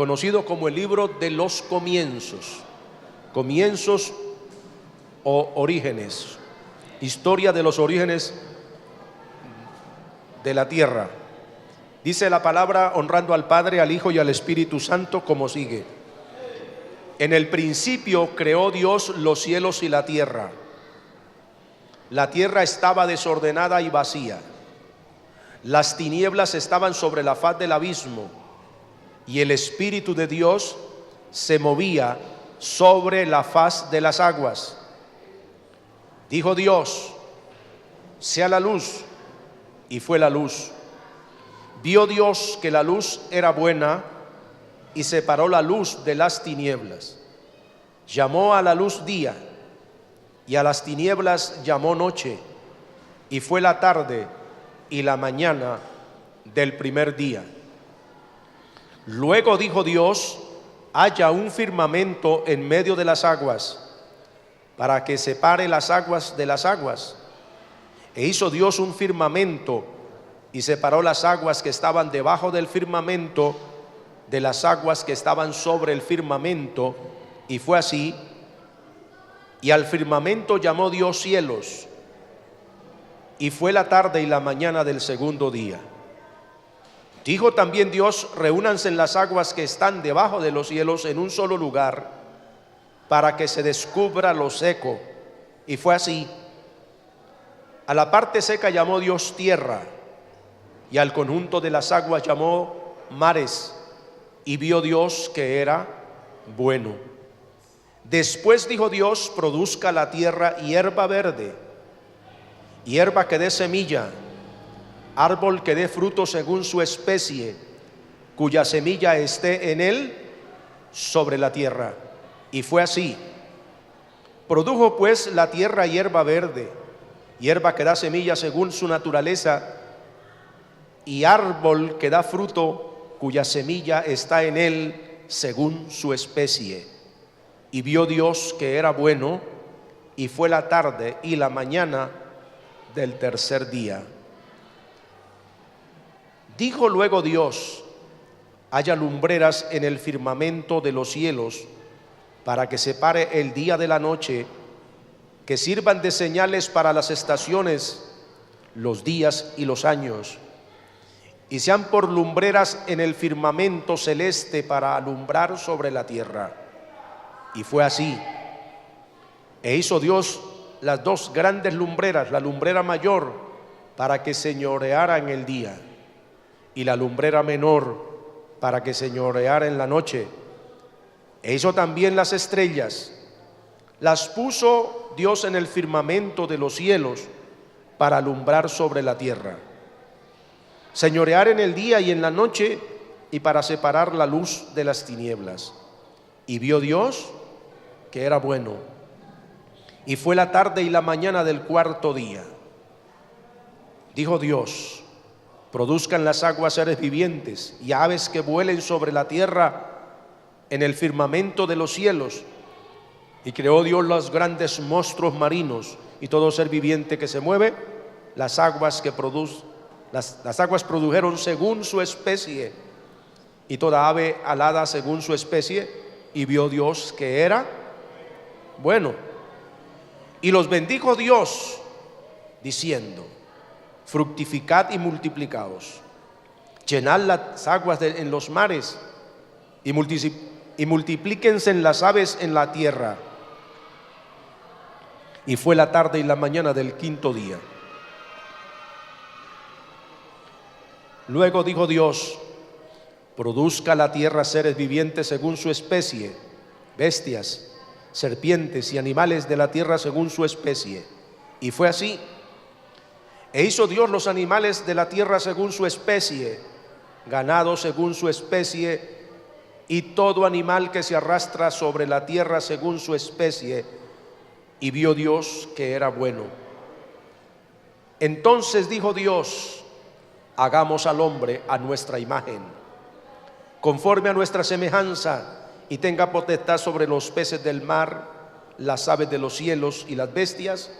conocido como el libro de los comienzos. Comienzos o orígenes, historia de los orígenes de la tierra. Dice la palabra, honrando al Padre, al Hijo y al Espíritu Santo, como sigue: en el principio creó Dios los cielos y la tierra. La tierra estaba desordenada y vacía. Las tinieblas estaban sobre la faz del abismo, y el Espíritu de Dios se movía sobre la faz de las aguas. Dijo Dios: sea la luz, y fue la luz. Vio Dios que la luz era buena, y separó la luz de las tinieblas. Llamó a la luz día, y a las tinieblas llamó noche, y fue la tarde y la mañana del primer día. Luego dijo Dios: haya un firmamento en medio de las aguas, para que separe las aguas de las aguas. E hizo Dios un firmamento, y separó las aguas que estaban debajo del firmamento de las aguas que estaban sobre el firmamento, y fue así. Y al firmamento llamó Dios cielos, y fue la tarde y la mañana del segundo día. Dijo también Dios: reúnanse en las aguas que están debajo de los cielos en un solo lugar, para que se descubra lo seco. Y fue así. A la parte seca llamó Dios tierra, y al conjunto de las aguas llamó mares, y vio Dios que era bueno. Después dijo Dios: produzca la tierra hierba verde, hierba que dé semilla, árbol que dé fruto según su especie, cuya semilla esté en él sobre la tierra. Y fue así. Produjo pues la tierra hierba verde, hierba que da semilla según su naturaleza, y árbol que da fruto, cuya semilla está en él según su especie. Y vio Dios que era bueno, y fue la tarde y la mañana del tercer día. Dijo luego Dios: haya lumbreras en el firmamento de los cielos, para que separe el día de la noche, que sirvan de señales para las estaciones, los días y los años, y sean por lumbreras en el firmamento celeste para alumbrar sobre la tierra. Y fue así. E hizo Dios las dos grandes lumbreras, la lumbrera mayor para que señoreara en el día, y la lumbrera menor para que señoreara en la noche. E hizo también las estrellas. Las puso Dios en el firmamento de los cielos para alumbrar sobre la tierra, señorear en el día y en la noche, y para separar la luz de las tinieblas. Y vio Dios que era bueno. Y fue la tarde y la mañana del cuarto día. Dijo Dios: produzcan las aguas seres vivientes y aves que vuelen sobre la tierra en el firmamento de los cielos. Y creó Dios los grandes monstruos marinos y todo ser viviente que se mueve. Las aguas produjeron según su especie, y toda ave alada según su especie. Y vio Dios que era bueno. Y los bendijo Dios, diciendo: fructificad y multiplicaos, llenad las aguas en los mares, y multiplíquense en las aves en la tierra. Y fue la tarde y la mañana del quinto día. Luego dijo Dios: produzca la tierra seres vivientes según su especie, bestias, serpientes y animales de la tierra según su especie. Y fue así. E hizo Dios los animales de la tierra según su especie, ganado según su especie, y todo animal que se arrastra sobre la tierra según su especie. Y vio Dios que era bueno. Entonces dijo Dios: hagamos al hombre a nuestra imagen, conforme a nuestra semejanza, y tenga potestad sobre los peces del mar, las aves de los cielos y las bestias,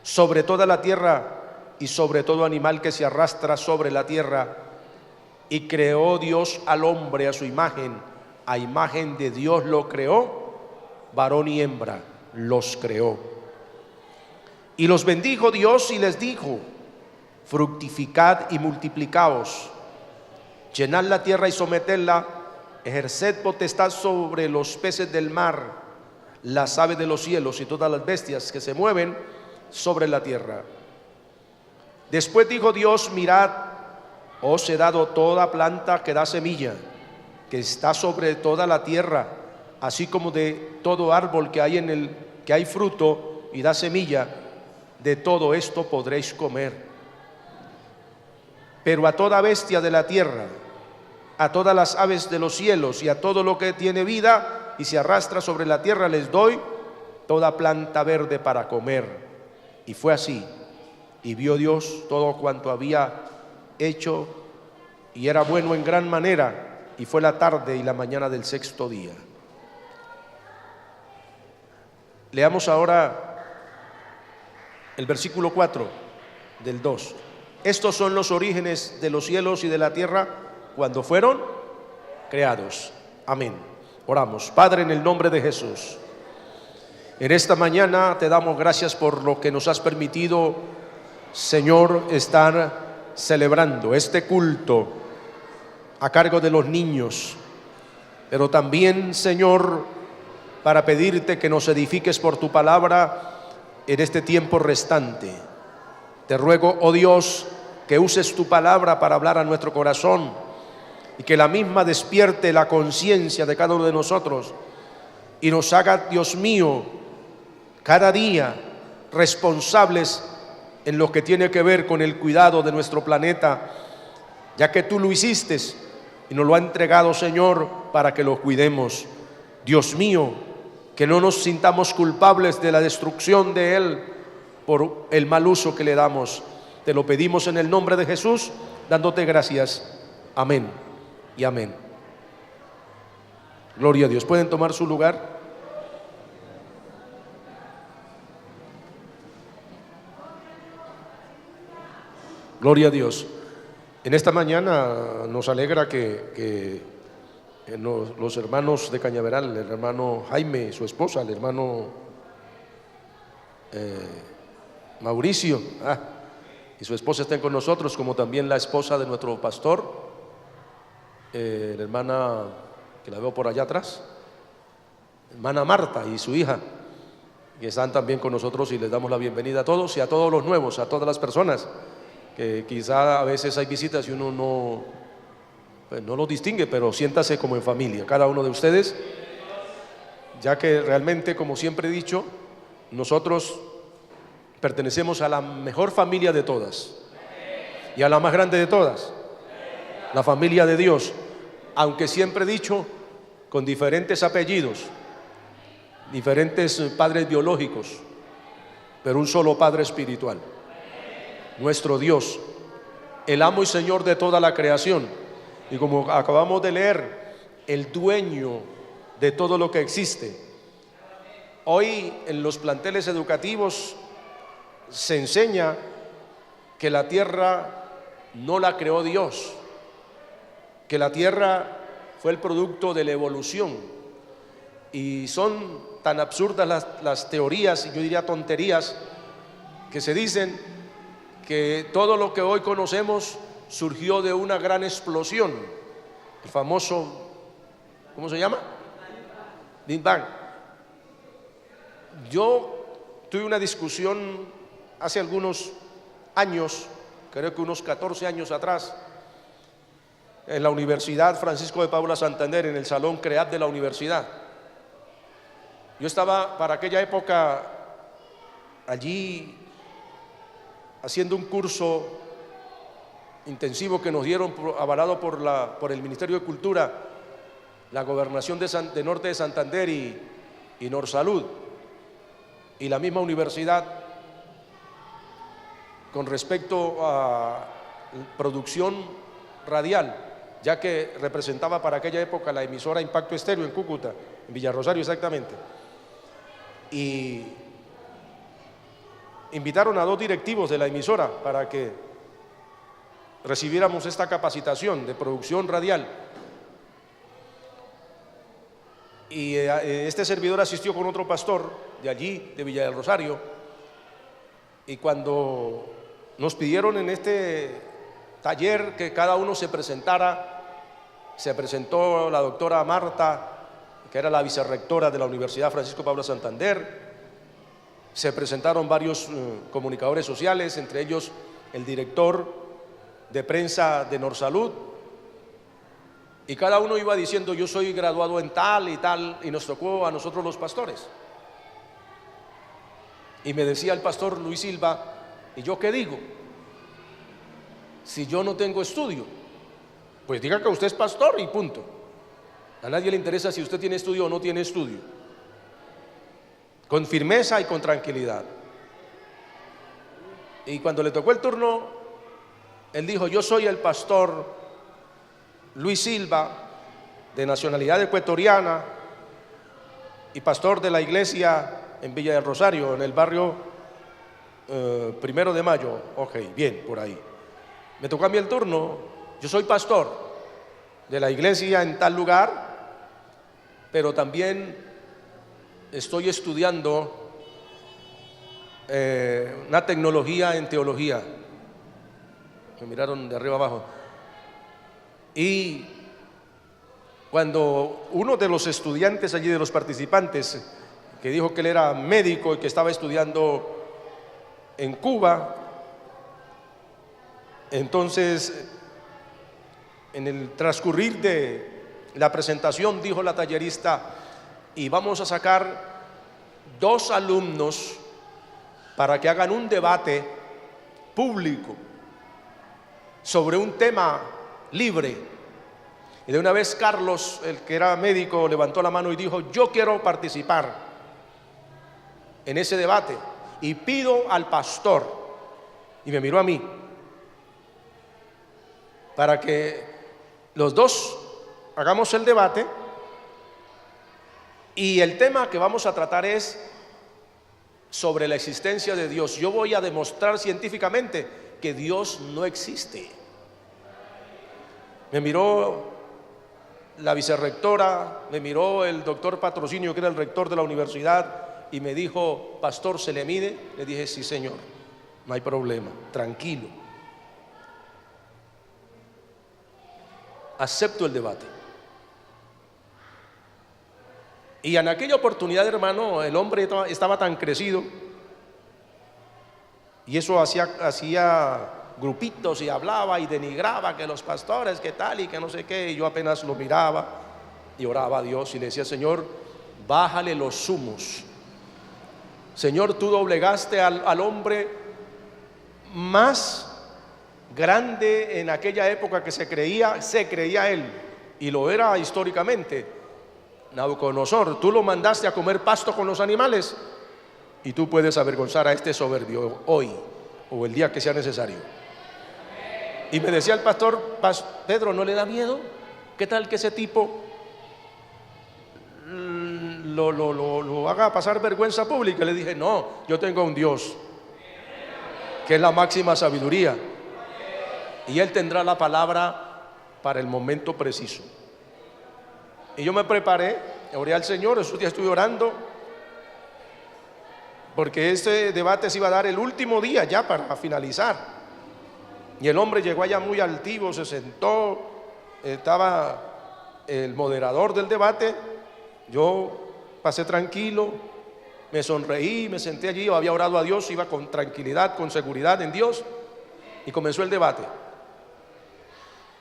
sobre toda la tierra y sobre todo animal que se arrastra sobre la tierra. Y creó Dios al hombre a su imagen, a imagen de Dios lo creó, varón y hembra los creó. Y los bendijo Dios y les dijo: fructificad y multiplicaos, llenad la tierra y sometedla, ejerced potestad sobre los peces del mar, las aves de los cielos y todas las bestias que se mueven sobre la tierra. Después dijo Dios: mirad, os he dado toda planta que da semilla, que está sobre toda la tierra, así como de todo árbol que hay fruto y da semilla, de todo esto podréis comer. Pero a toda bestia de la tierra, a todas las aves de los cielos y a todo lo que tiene vida y se arrastra sobre la tierra, les doy toda planta verde para comer. Y fue así. Y vio Dios todo cuanto había hecho, y era bueno en gran manera. Y fue la tarde y la mañana del sexto día. Leamos ahora el versículo 4 del 2. Estos son los orígenes de los cielos y de la tierra cuando fueron creados. Amén. Oramos. Padre, en el nombre de Jesús, en esta mañana te damos gracias por lo que nos has permitido, Señor, estar celebrando este culto a cargo de los niños, pero también, Señor, para pedirte que nos edifiques por tu palabra en este tiempo restante. Te ruego, oh Dios, que uses tu palabra para hablar a nuestro corazón y que la misma despierte la conciencia de cada uno de nosotros y nos haga, Dios mío, cada día responsables en lo que tiene que ver con el cuidado de nuestro planeta, ya que tú lo hiciste y nos lo ha entregado, Señor, para que lo cuidemos. Dios mío, que no nos sintamos culpables de la destrucción de él por el mal uso que le damos. Te lo pedimos en el nombre de Jesús, dándote gracias. Amén y amén. Gloria a Dios. ¿Pueden tomar su lugar? Gloria a Dios. En esta mañana nos alegra que los hermanos de Cañaveral, el hermano Jaime, su esposa, el hermano Mauricio y su esposa estén con nosotros, como también la esposa de nuestro pastor, la hermana que la veo por allá atrás, hermana Marta y su hija, que están también con nosotros, y les damos la bienvenida a todos y a todos los nuevos, a todas las personas que quizá a veces hay visitas y uno no lo distingue, pero siéntase como en familia, cada uno de ustedes, ya que realmente, como siempre he dicho, nosotros pertenecemos a la mejor familia de todas y a la más grande de todas, la familia de Dios, aunque siempre he dicho con diferentes apellidos, diferentes padres biológicos, pero un solo Padre espiritual, nuestro Dios, el amo y Señor de toda la creación, y como acabamos de leer, el dueño de todo lo que existe. Hoy en los planteles educativos se enseña que la tierra no la creó Dios, que la tierra fue el producto de la evolución, y son tan absurdas las teorías, y yo diría tonterías, que se dicen que todo lo que hoy conocemos surgió de una gran explosión, el famoso, ¿cómo se llama? Big Bang. Yo tuve una discusión hace algunos años, creo que unos 14 años atrás, en la Universidad Francisco de Paula Santander, en el Salón CREAT de la universidad. Yo estaba para aquella época allí haciendo un curso intensivo que nos dieron, avalado por el Ministerio de Cultura, la Gobernación de Norte de Santander y Norsalud, y la misma universidad, con respecto a producción radial, ya que representaba para aquella época la emisora Impacto Estéreo en Cúcuta, en Villarrosario exactamente, y invitaron a 2 directivos de la emisora para que recibiéramos esta capacitación de producción radial. Y este servidor asistió con otro pastor de allí, de Villa del Rosario, y cuando nos pidieron en este taller que cada uno se presentara, se presentó la doctora Marta, que era la vicerrectora de la Universidad Francisco Pablo Santander, se presentaron varios comunicadores sociales, entre ellos el director de prensa de Norsalud, y cada uno iba diciendo: yo soy graduado en tal y tal, y nos tocó a nosotros los pastores. Y me decía el pastor Luis Silva: ¿y yo qué digo? Si yo no tengo estudio. Pues diga que usted es pastor y punto. A nadie le interesa si usted tiene estudio o no tiene estudio. Con firmeza y con tranquilidad. Y cuando le tocó el turno, él dijo: yo soy el pastor Luis Silva, de nacionalidad ecuatoriana y pastor de la iglesia en Villa del Rosario, en el barrio 1 de Mayo. Ok, bien, por ahí. Me tocó a mí el turno. Yo soy pastor de la iglesia en tal lugar, pero también estoy estudiando una tecnología en teología. Me miraron de arriba abajo. Y cuando uno de los estudiantes allí, de los participantes, que dijo que él era médico y que estaba estudiando en Cuba, entonces en el transcurrir de la presentación dijo la tallerista: y vamos a sacar 2 alumnos para que hagan un debate público sobre un tema libre. Y de una vez Carlos, el que era médico, levantó la mano y dijo: yo quiero participar en ese debate y pido al pastor, y me miró a mí, para que los dos hagamos el debate, y el tema que vamos a tratar es sobre la existencia de Dios. Yo voy a demostrar científicamente que Dios no existe. Me miró la vicerrectora, me miró el doctor Patrocinio, que era el rector de la universidad, y me dijo: pastor, ¿se le mide? Le dije: sí, señor, no hay problema, tranquilo, acepto el debate. Y en aquella oportunidad, hermano, el hombre estaba tan crecido, y eso hacía grupitos y hablaba y denigraba que los pastores, que tal y que no sé qué. Y yo apenas lo miraba y oraba a Dios y le decía: Señor, bájale los humos. Señor, tú doblegaste al hombre más grande en aquella época que se creía él, y lo era históricamente, Nabucodonosor. Tú lo mandaste a comer pasto con los animales, y tú puedes avergonzar a este soberbio hoy o el día que sea necesario. Y me decía el pastor: Pedro, ¿no le da miedo? ¿Qué tal que ese tipo lo haga pasar vergüenza pública? Le dije: no, yo tengo un Dios que es la máxima sabiduría, y Él tendrá la palabra para el momento preciso. Y yo me preparé, oré al Señor. Esos días estuve orando, porque este debate se iba a dar el último día ya para finalizar. Y el hombre llegó allá muy altivo, se sentó, estaba el moderador del debate. Yo pasé tranquilo, me sonreí, me senté allí. Yo había orado a Dios, iba con tranquilidad, con seguridad en Dios, y comenzó el debate.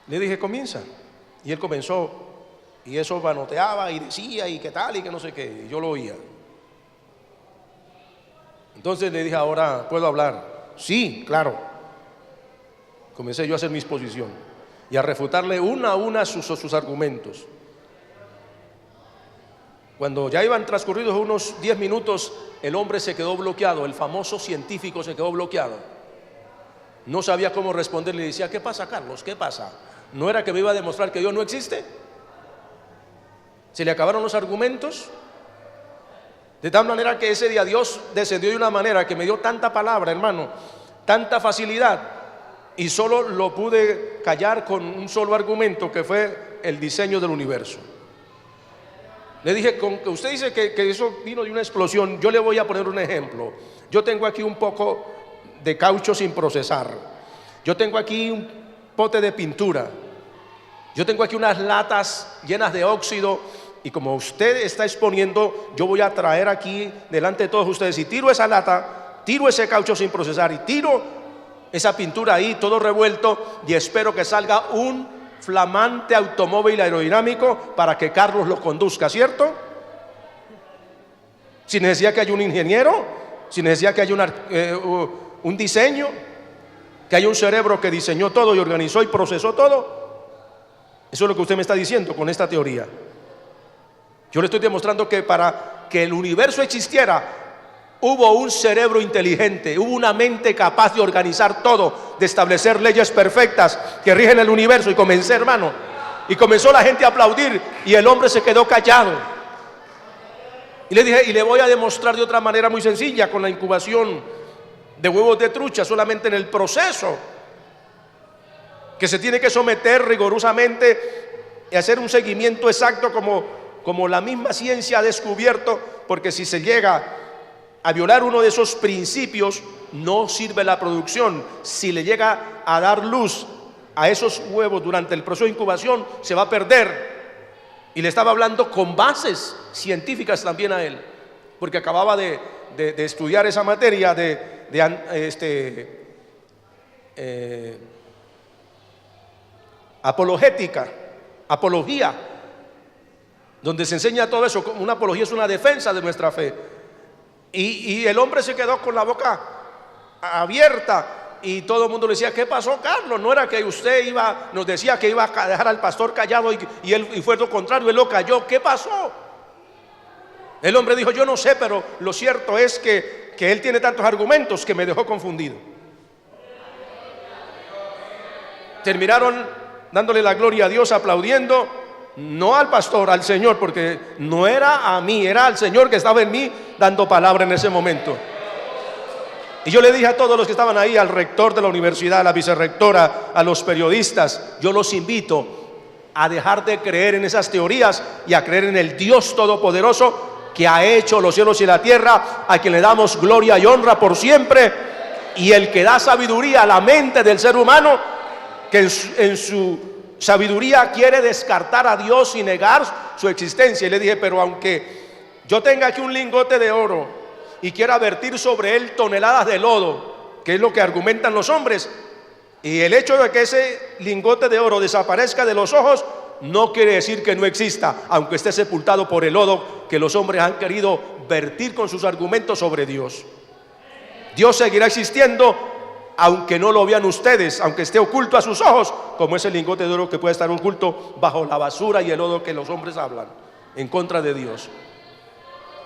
Le dije: comienza. Y él comenzó, y eso manoteaba y decía y qué tal y que no sé qué, y yo lo oía. Entonces le dije: ahora puedo hablar. Sí, claro. Comencé yo a hacer mi exposición y a refutarle una a una sus argumentos. Cuando ya iban transcurridos unos 10 minutos, el hombre se quedó bloqueado, el famoso científico se quedó bloqueado. No sabía cómo responder. Le decía: ¿qué pasa, Carlos? ¿Qué pasa? ¿No era que me iba a demostrar que Dios no existe? ¿Se le acabaron los argumentos? De tal manera que ese día Dios descendió de una manera que me dio tanta palabra, hermano, tanta facilidad, y solo lo pude callar con un solo argumento, que fue el diseño del universo. Le dije, con que usted dice que eso vino de una explosión, yo le voy a poner un ejemplo. Yo tengo aquí un poco de caucho sin procesar. Yo tengo aquí un pote de pintura. Yo tengo aquí unas latas llenas de óxido. Y como usted está exponiendo, yo voy a traer aquí delante de todos ustedes y tiro esa lata, tiro ese caucho sin procesar y tiro esa pintura ahí, todo revuelto, y espero que salga un flamante automóvil aerodinámico para que Carlos lo conduzca, ¿cierto? Sin necesidad que haya un ingeniero, sin necesidad que haya un diseño, que haya un cerebro que diseñó todo y organizó y procesó todo. Eso es lo que usted me está diciendo con esta teoría. Yo le estoy demostrando que para que el universo existiera, hubo un cerebro inteligente, hubo una mente capaz de organizar todo, de establecer leyes perfectas que rigen el universo. Y comencé, hermano, y comenzó la gente a aplaudir y el hombre se quedó callado. Y le dije, y le voy a demostrar de otra manera muy sencilla, con la incubación de huevos de trucha, solamente en el proceso que se tiene que someter rigurosamente y hacer un seguimiento exacto como la misma ciencia ha descubierto, porque si se llega a violar uno de esos principios, no sirve la producción. Si le llega a dar luz a esos huevos durante el proceso de incubación, se va a perder. Y le estaba hablando con bases científicas también a él, porque acababa de estudiar esa materia apología, donde se enseña todo eso. Una apología es una defensa de nuestra fe. Y el hombre se quedó con la boca abierta y todo el mundo le decía, ¿qué pasó, Carlos? No era que usted nos decía que iba a dejar al pastor callado y fue lo contrario, él lo calló. ¿Qué pasó? El hombre dijo, yo no sé, pero lo cierto es que él tiene tantos argumentos que me dejó confundido. Terminaron dándole la gloria a Dios, aplaudiendo, no al pastor, al Señor, porque no era a mí, era al Señor que estaba en mí dando palabra en ese momento. Y yo le dije a todos los que estaban ahí, al rector de la universidad, a la vicerrectora, a los periodistas, yo los invito a dejar de creer en esas teorías y a creer en el Dios Todopoderoso que ha hecho los cielos y la tierra, a quien le damos gloria y honra por siempre, y el que da sabiduría a la mente del ser humano, que en su sabiduría quiere descartar a Dios y negar su existencia. Y le dije, pero aunque yo tenga aquí un lingote de oro y quiera vertir sobre él toneladas de lodo, que es lo que argumentan los hombres, y el hecho de que ese lingote de oro desaparezca de los ojos no quiere decir que no exista, aunque esté sepultado por el lodo que los hombres han querido vertir con sus argumentos sobre Dios. Dios seguirá existiendo aunque no lo vean ustedes, aunque esté oculto a sus ojos, como ese lingote de oro que puede estar oculto bajo la basura y el lodo que los hombres hablan en contra de Dios.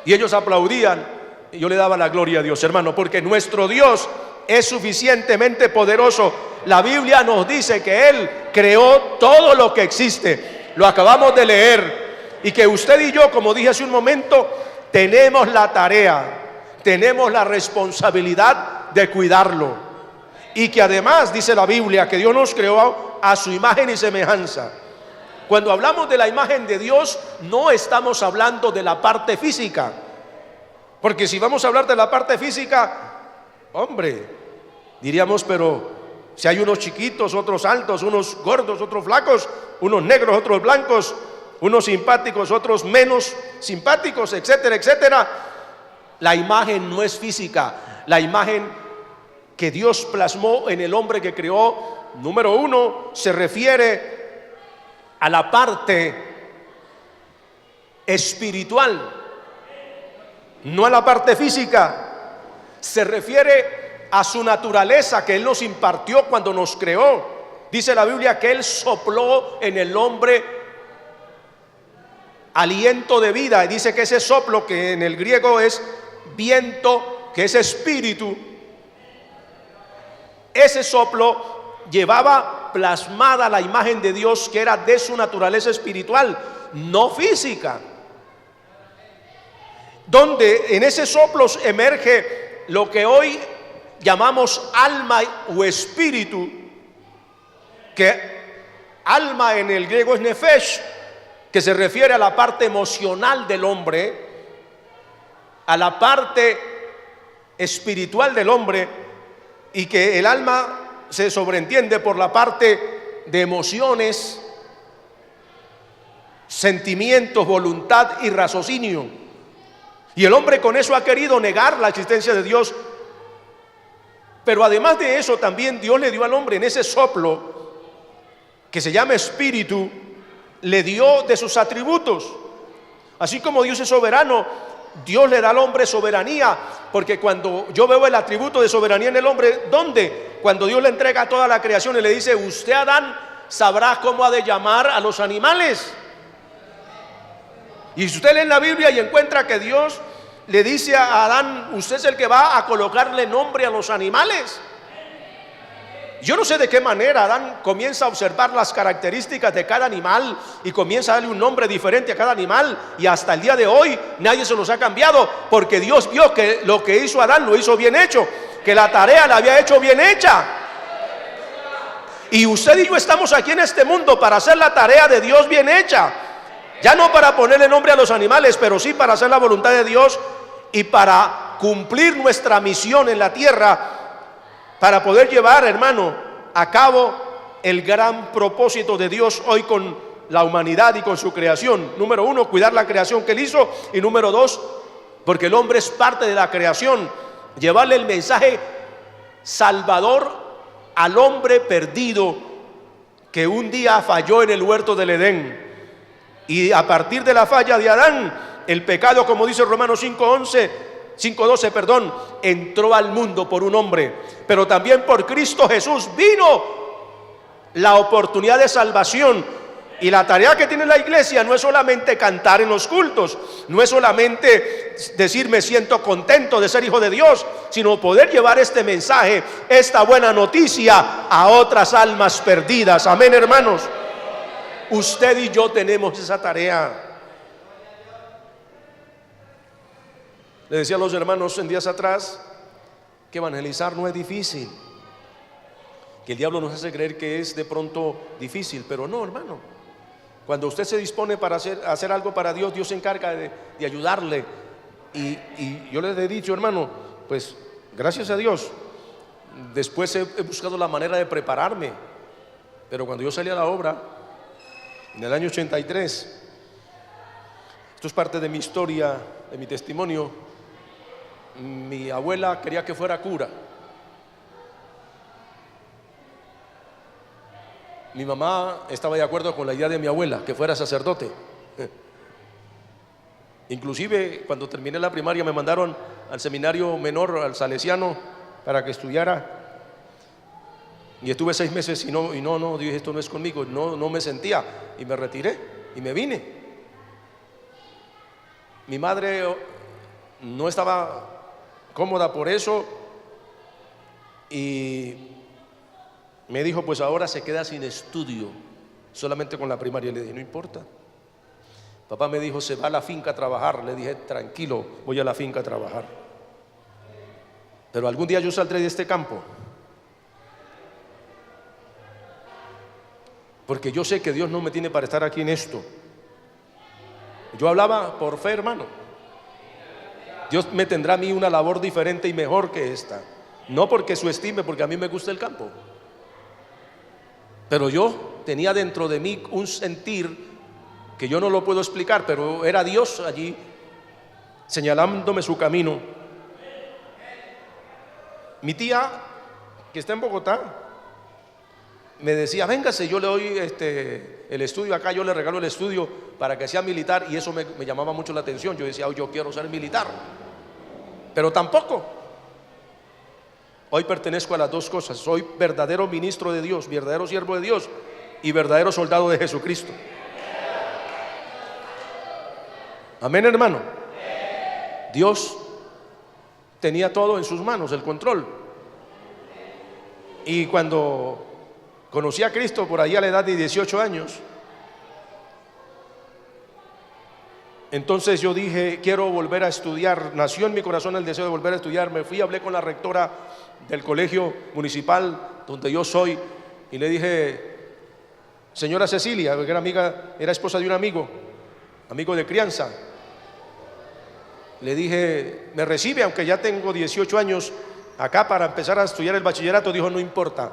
Y ellos aplaudían y yo le daba la gloria a Dios, hermano, porque nuestro Dios es suficientemente poderoso. La Biblia nos dice que Él creó todo lo que existe, lo acabamos de leer, y que usted y yo, como dije hace un momento, tenemos la tarea, tenemos la responsabilidad de cuidarlo. Y que además dice la Biblia que Dios nos creó a su imagen y semejanza. Cuando hablamos de la imagen de Dios, no estamos hablando de la parte física, porque si vamos a hablar de la parte física, hombre, diríamos, pero si hay unos chiquitos, otros altos, unos gordos, otros flacos, unos negros, otros blancos, unos simpáticos, otros menos simpáticos, etcétera, etcétera. La imagen no es física. La imagen que Dios plasmó en el hombre que creó, número uno, se refiere a la parte espiritual, no a la parte física. Se refiere a su naturaleza que Él nos impartió cuando nos creó. Dice la Biblia que Él sopló en el hombre aliento de vida, y dice que ese soplo, que en el griego es viento, que es espíritu, ese soplo llevaba plasmada la imagen de Dios, que era de su naturaleza espiritual, no física, donde en ese soplo emerge lo que hoy llamamos alma o espíritu, que alma en el griego es nefesh que se refiere a la parte emocional del hombre, a la parte espiritual del hombre, y que el alma se sobreentiende por la parte de emociones, sentimientos, voluntad y raciocinio. Y el hombre con eso ha querido negar la existencia de Dios. Pero además de eso, también Dios le dio al hombre en ese soplo que se llama espíritu, le dio de sus atributos. Así como Dios es soberano, Dios le da al hombre soberanía, porque cuando yo veo el atributo de soberanía en el hombre, ¿dónde? Cuando Dios le entrega toda la creación y le dice: usted, Adán, sabrá cómo ha de llamar a los animales. Y si usted lee en la Biblia y encuentra que Dios le dice a Adán: usted es el que va a colocarle nombre a los animales. Yo no sé de qué manera Adán comienza a observar las características de cada animal y comienza a darle un nombre diferente a cada animal, y hasta el día de hoy nadie se los ha cambiado, porque Dios vio que lo que hizo Adán lo hizo bien hecho, que la tarea la había hecho bien hecha. Y usted y yo estamos aquí en este mundo para hacer la tarea de Dios bien hecha, ya no para ponerle nombre a los animales, pero sí para hacer la voluntad de Dios y para cumplir nuestra misión en la tierra, para poder llevar, hermano, a cabo el gran propósito de Dios hoy con la humanidad y con su creación. Número uno, cuidar la creación que Él hizo. Y número dos, porque el hombre es parte de la creación, llevarle el mensaje salvador al hombre perdido que un día falló en el huerto del Edén. Y a partir de la falla de Adán, el pecado, como dice Romanos 5:12, perdón, entró al mundo por un hombre, pero también por Cristo Jesús vino la oportunidad de salvación. Y la tarea que tiene la iglesia no es solamente cantar en los cultos, no es solamente decir me siento contento de ser hijo de Dios, sino poder llevar este mensaje, esta buena noticia, a otras almas perdidas. Amén, hermanos. Usted y yo tenemos esa tarea. Le decía a los hermanos en días atrás que evangelizar no es difícil, que el diablo nos hace creer que es de pronto difícil, pero no, hermano. Cuando usted se dispone para hacer algo para Dios, Dios se encarga de ayudarle. Y yo les he dicho, hermano, pues gracias a Dios, después he buscado la manera de prepararme. Pero cuando yo salí a la obra en el año 83, esto es parte de mi historia, de mi testimonio. Mi abuela quería que fuera cura. Mi mamá estaba de acuerdo con la idea de mi abuela, que fuera sacerdote. Inclusive cuando terminé la primaria me mandaron al seminario menor, al salesiano, para que estudiara. Y estuve 6 meses y no, dije, esto no es conmigo, no me sentía, y me retiré y me vine. Mi madre no estaba cómoda por eso y me dijo: pues ahora se queda sin estudio, solamente con la primaria. Le dije: no importa. Papá me dijo: se va a la finca a trabajar. Le dije: tranquilo, voy a la finca a trabajar, pero algún día yo saldré de este campo, porque yo sé que Dios no me tiene para estar aquí en esto. Yo hablaba por fe, hermano. Dios me tendrá a mí una labor diferente y mejor que esta, no porque subestime, porque a mí me gusta el campo, pero yo tenía dentro de mí un sentir que yo no lo puedo explicar, pero era Dios allí señalándome su camino. Mi tía, que está en Bogotá, me decía: véngase, yo le doy el estudio acá, yo le regalo el estudio para que sea militar. Y eso me llamaba mucho la atención. Yo decía: oh, yo quiero ser militar. Pero tampoco. Hoy pertenezco a las dos cosas. Soy verdadero ministro de Dios, verdadero siervo de Dios y verdadero soldado de Jesucristo. Amén, hermano. Dios tenía todo en sus manos, el control. Y cuando conocí a Cristo por ahí a la edad de 18 años, entonces yo dije: quiero volver a estudiar. Nació en mi corazón el deseo de volver a estudiar. Me fui, hablé con la rectora del colegio municipal donde yo soy y le dije: señora Cecilia, que era amiga, era esposa de un amigo de crianza. Le dije, ¿me recibe? Aunque ya tengo 18 años acá para empezar a estudiar el bachillerato. Dijo, no importa,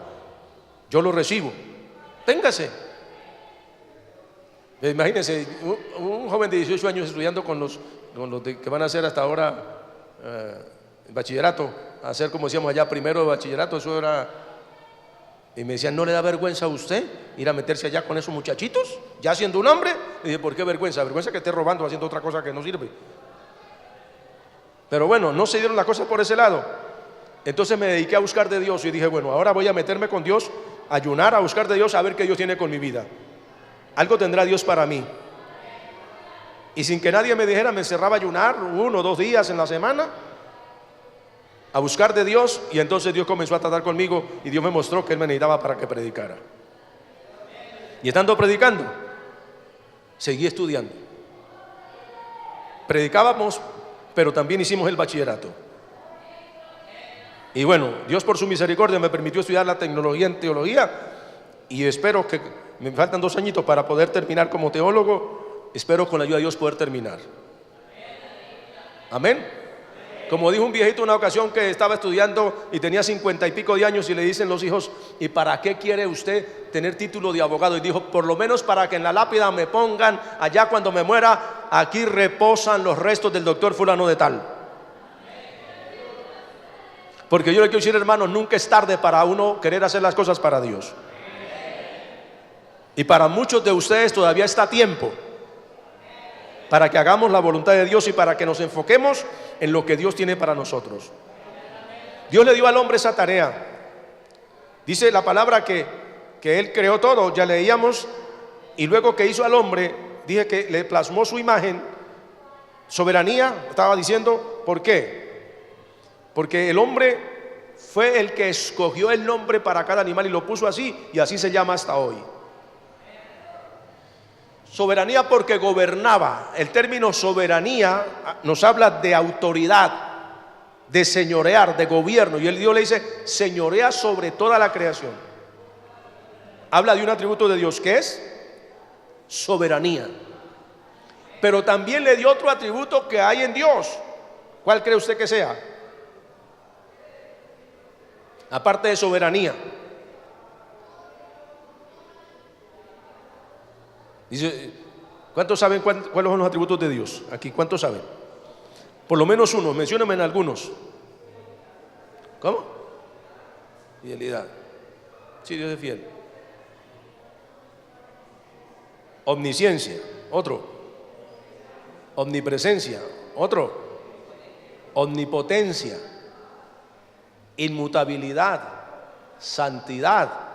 yo lo recibo, véngase. Imagínense, un joven de 18 años estudiando con los que van a hacer hasta ahora el bachillerato, a hacer como decíamos allá, primero de bachillerato. Eso era. Y me decían, ¿no le da vergüenza a usted ir a meterse allá con esos muchachitos, ya siendo un hombre? Y dije, ¿por qué vergüenza? Vergüenza que esté robando, haciendo otra cosa que no sirve. Pero bueno, no se dieron las cosas por ese lado. Entonces me dediqué a buscar de Dios y dije, bueno, ahora voy a meterme con Dios, a ayunar, a buscar de Dios, a ver qué Dios tiene con mi vida. Algo tendrá Dios para mí. Y sin que nadie me dijera, me encerraba a ayunar 1 o 2 días en la semana, a buscar de Dios. Y entonces Dios comenzó a tratar conmigo y Dios me mostró que Él me necesitaba para que predicara. Y estando predicando, seguí estudiando. Predicábamos, pero también hicimos el bachillerato. Y bueno, Dios por su misericordia me permitió estudiar la tecnología en teología, y espero que me faltan 2 añitos para poder terminar como teólogo. Espero con la ayuda de Dios poder terminar. Amén. Como dijo un viejito una ocasión que estaba estudiando y tenía 50 y pico de años, y le dicen los hijos, ¿y para qué quiere usted tener título de abogado? Y dijo, por lo menos para que en la lápida me pongan, allá cuando me muera, aquí reposan los restos del doctor fulano de tal. Porque yo le quiero decir, hermanos, nunca es tarde para uno querer hacer las cosas para Dios. Y para muchos de ustedes todavía está a tiempo para que hagamos la voluntad de Dios y para que nos enfoquemos en lo que Dios tiene para nosotros. Dios le dio al hombre esa tarea. Dice la palabra que Él creó todo, ya leíamos, y luego que hizo al hombre, dije que le plasmó su imagen, soberanía, estaba diciendo, ¿por qué? Porque el hombre fue el que escogió el nombre para cada animal y lo puso así, y así se llama hasta hoy. Soberanía porque gobernaba. El término soberanía nos habla de autoridad, de señorear, de gobierno. Y el Dios le dice, señorea sobre toda la creación. Habla de un atributo de Dios que es soberanía. Pero también le dio otro atributo que hay en Dios. ¿Cuál cree usted que sea? Aparte de soberanía. Dice, ¿cuántos saben cuáles son los atributos de Dios? Aquí, ¿cuántos saben? Por lo menos uno, menciónenme en algunos. ¿Cómo? Fidelidad. Sí, Dios es fiel. Omnisciencia, otro. Omnipresencia, otro. Omnipotencia. Inmutabilidad. Santidad.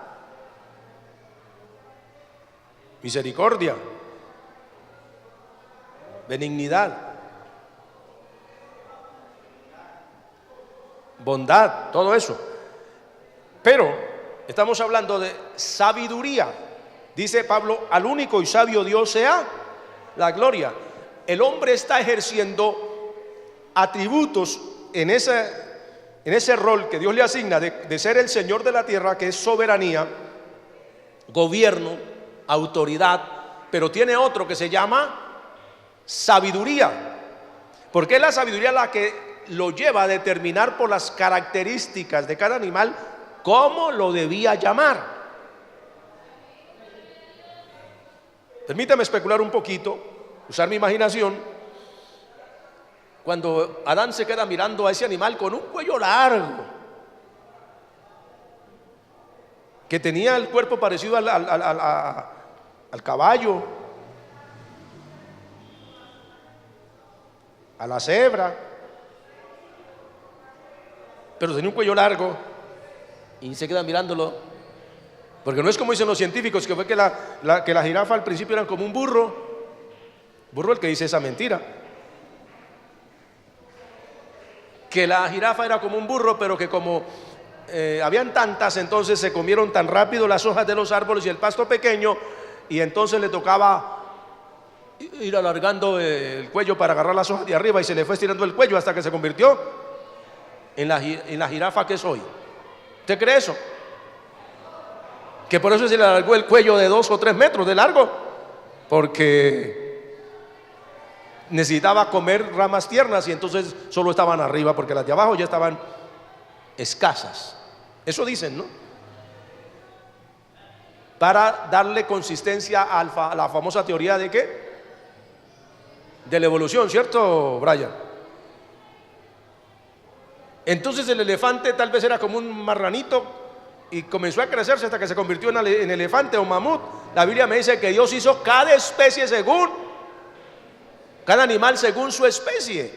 Misericordia, benignidad, bondad, todo eso. Pero estamos hablando de sabiduría. Dice Pablo, al único y sabio Dios sea la gloria. El hombre está ejerciendo atributos en ese rol que Dios le asigna de ser el Señor de la tierra, que es soberanía, gobierno, autoridad, pero tiene otro que se llama sabiduría, porque es la sabiduría la que lo lleva a determinar por las características de cada animal cómo lo debía llamar. Permítame especular un poquito, usar mi imaginación. Cuando Adán se queda mirando a ese animal con un cuello largo, que tenía el cuerpo parecido al caballo, a la cebra, pero tenía un cuello largo, y se queda mirándolo, porque no es como dicen los científicos, que fue que la jirafa al principio era como un burro el que dice esa mentira, que la jirafa era como un burro, pero que como habían tantas, entonces se comieron tan rápido las hojas de los árboles y el pasto pequeño, y entonces le tocaba ir alargando el cuello para agarrar las hojas de arriba, y se le fue estirando el cuello hasta que se convirtió en la jirafa que es hoy. ¿Usted cree eso? que por eso se le alargó el cuello de 2 o 3 metros de largo, porque necesitaba comer ramas tiernas y entonces solo estaban arriba, porque las de abajo ya estaban escasas. Eso dicen, ¿no? Para darle consistencia a la famosa teoría de ¿qué? De la evolución, ¿cierto, Brian? Entonces el elefante tal vez era como un marranito y comenzó a crecerse hasta que se convirtió en elefante o mamut. La Biblia me dice que Dios hizo cada especie cada animal según su especie.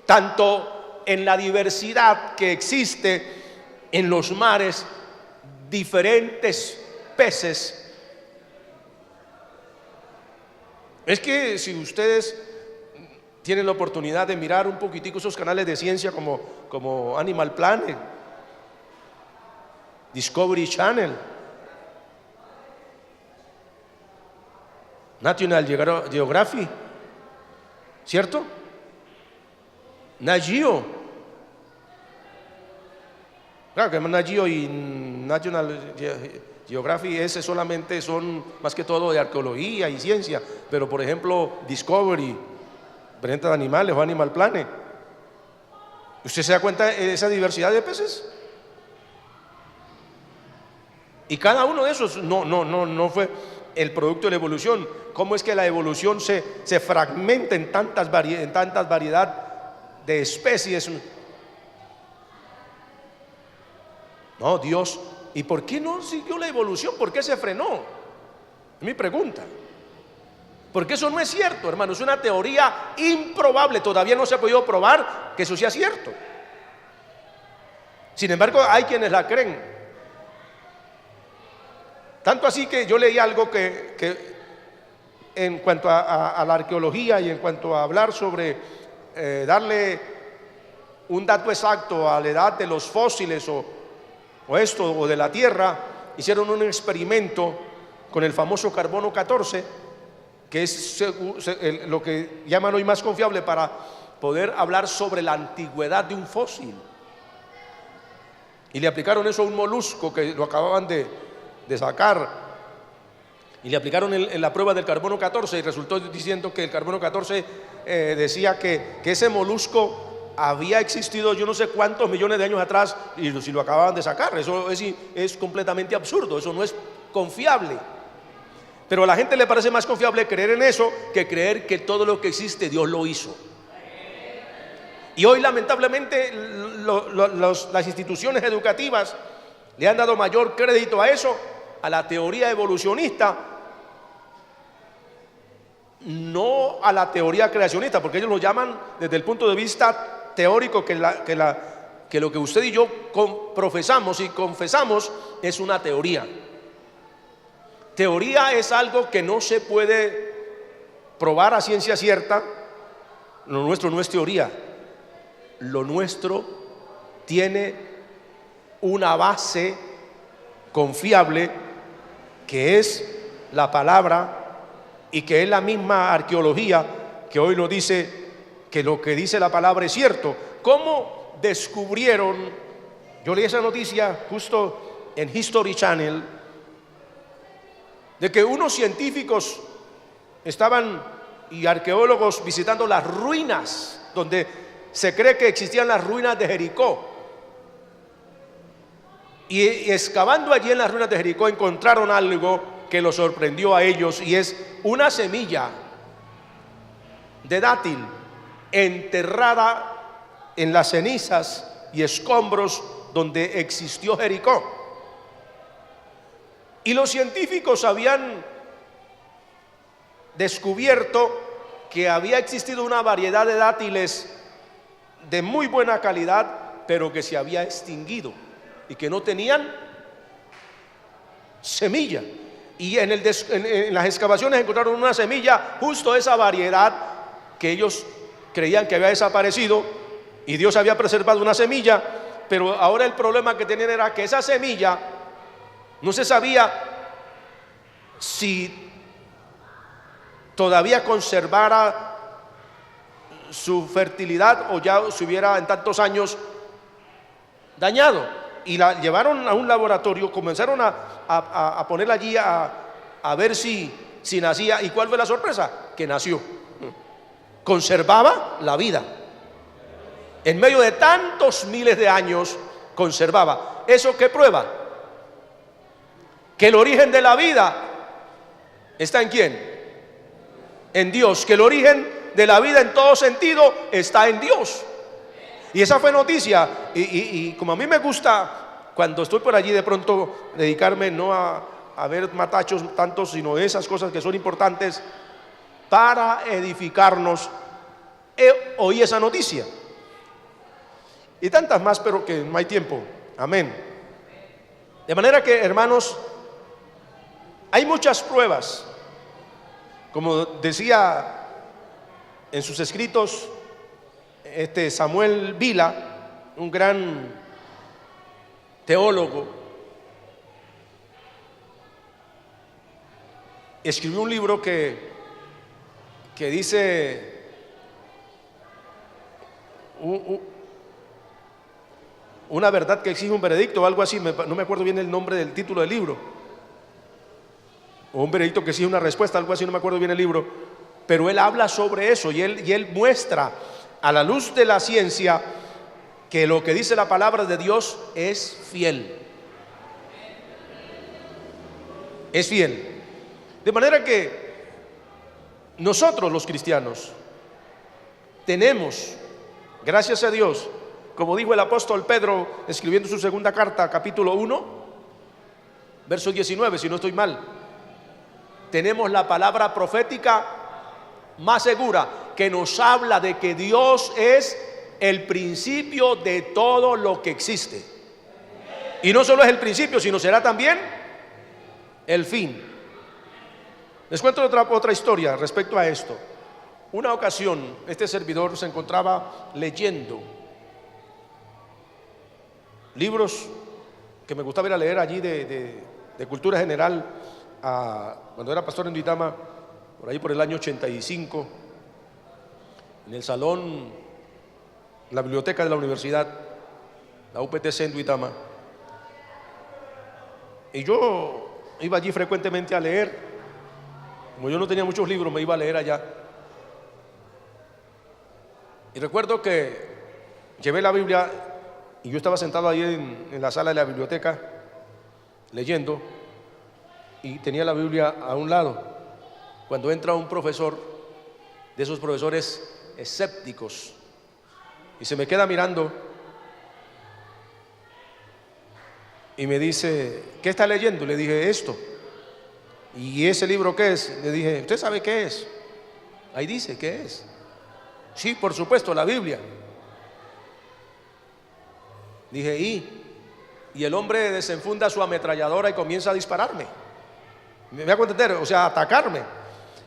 Tanto en la diversidad que existe en los mares, diferentes peces. Es que si ustedes tienen la oportunidad de mirar un poquitico esos canales de ciencia como Animal Planet, Discovery Channel, National Geographic, ¿cierto? Nat Geo. Claro que Nat Geo y National Geographic ese solamente son más que todo de arqueología y ciencia, pero por ejemplo Discovery, Planeta de Animales o Animal Planet, ¿usted se da cuenta de esa diversidad de peces? Y cada uno de esos no fue el producto de la evolución. ¿Cómo es que la evolución se fragmenta en tantas variedad de especies? No, Dios. ¿Y por qué no siguió la evolución? ¿Por qué se frenó? Es mi pregunta. Porque eso no es cierto, hermano. Es una teoría improbable. Todavía no se ha podido probar que eso sea cierto. Sin embargo, hay quienes la creen. Tanto así que yo leí algo que en cuanto a la arqueología y en cuanto a hablar sobre darle un dato exacto a la edad de los fósiles o de la Tierra, hicieron un experimento con el famoso carbono 14, que es lo que llaman hoy más confiable para poder hablar sobre la antigüedad de un fósil. Y le aplicaron eso a un molusco que lo acababan de sacar, y le aplicaron en la prueba del carbono 14 y resultó diciendo que el carbono 14 decía que ese molusco había existido yo no sé cuántos millones de años atrás, y si lo acababan de sacar. Eso es completamente absurdo, eso no es confiable. Pero a la gente le parece más confiable creer en eso que creer que todo lo que existe Dios lo hizo. Y hoy lamentablemente las instituciones educativas le han dado mayor crédito a eso, a la teoría evolucionista, no a la teoría creacionista, porque ellos lo llaman desde el punto de vista teórico que lo que usted y yo profesamos y confesamos es una teoría. Teoría es algo que no se puede probar a ciencia cierta. Lo nuestro no es teoría. Lo nuestro tiene una base confiable que es la palabra y que es la misma arqueología que hoy nos dice que lo que dice la palabra es cierto. ¿Cómo descubrieron? Yo leí esa noticia justo en History Channel, de que unos científicos y arqueólogos visitando las ruinas donde se cree que existían las ruinas de Jericó, y excavando allí en las ruinas de Jericó encontraron algo que los sorprendió a ellos, y es una semilla de dátil enterrada en las cenizas y escombros donde existió Jericó. Y los científicos habían descubierto que había existido una variedad de dátiles de muy buena calidad, pero que se había extinguido y que no tenían semilla. Y en las excavaciones encontraron una semilla, justo esa variedad que ellos creían que había desaparecido, y Dios había preservado una semilla. Pero ahora el problema que tenían era que esa semilla no se sabía si todavía conservara su fertilidad o ya se hubiera en tantos años dañado. y la llevaron a un laboratorio, comenzaron a ponerla allí a ver si nacía. ¿Y cuál fue la sorpresa? Que nació. Conservaba la vida. En medio de tantos miles de años, conservaba. ¿Eso qué prueba? Que el origen de la vida está ¿en quién? En Dios. Que el origen de la vida en todo sentido está en Dios. Y esa fue noticia. Y como a mí me gusta, cuando estoy por allí, de pronto dedicarme no a ver matachos tantos, sino esas cosas que son importantes para edificarnos, oí esa noticia. Y tantas más, pero que no hay tiempo. Amén. De manera que, hermanos, hay muchas pruebas. Como decía en sus escritos Samuel Vila, un gran teólogo, escribió un libro que dice una verdad que exige un veredicto o algo así. No me acuerdo bien el nombre del título del libro, o un veredicto que exige una respuesta, algo así, no me acuerdo bien el libro. Pero él habla sobre eso y él muestra a la luz de la ciencia que lo que dice la palabra de Dios es fiel. Es fiel. De manera que nosotros los cristianos tenemos, gracias a Dios, como dijo el apóstol Pedro escribiendo su segunda carta, capítulo 1, verso 19, si no estoy mal, tenemos la palabra profética más segura, que nos habla de que Dios es el principio de todo lo que existe. Y no solo es el principio, sino será también el fin. Les cuento otra historia respecto a esto. Una ocasión, este servidor se encontraba leyendo libros que me gustaba ir a leer allí de cultura general, cuando era pastor en Duitama, por ahí por el año 85, en el salón, la biblioteca de la universidad, la UPTC en Duitama. Y yo iba allí frecuentemente a leer. Como yo no tenía muchos libros, me iba a leer allá. Y recuerdo que llevé la Biblia y yo estaba sentado ahí en la sala de la biblioteca leyendo, y tenía la Biblia a un lado, cuando entra un profesor, de esos profesores escépticos, y se me queda mirando y me dice: ¿qué está leyendo? Le dije: esto. ¿Y ese libro qué es? Le dije: ¿usted sabe qué es? Ahí dice qué es. Sí, por supuesto, la Biblia. Dije: y el hombre desenfunda su ametralladora y comienza a dispararme. ¿Me hago entender? O sea, a atacarme.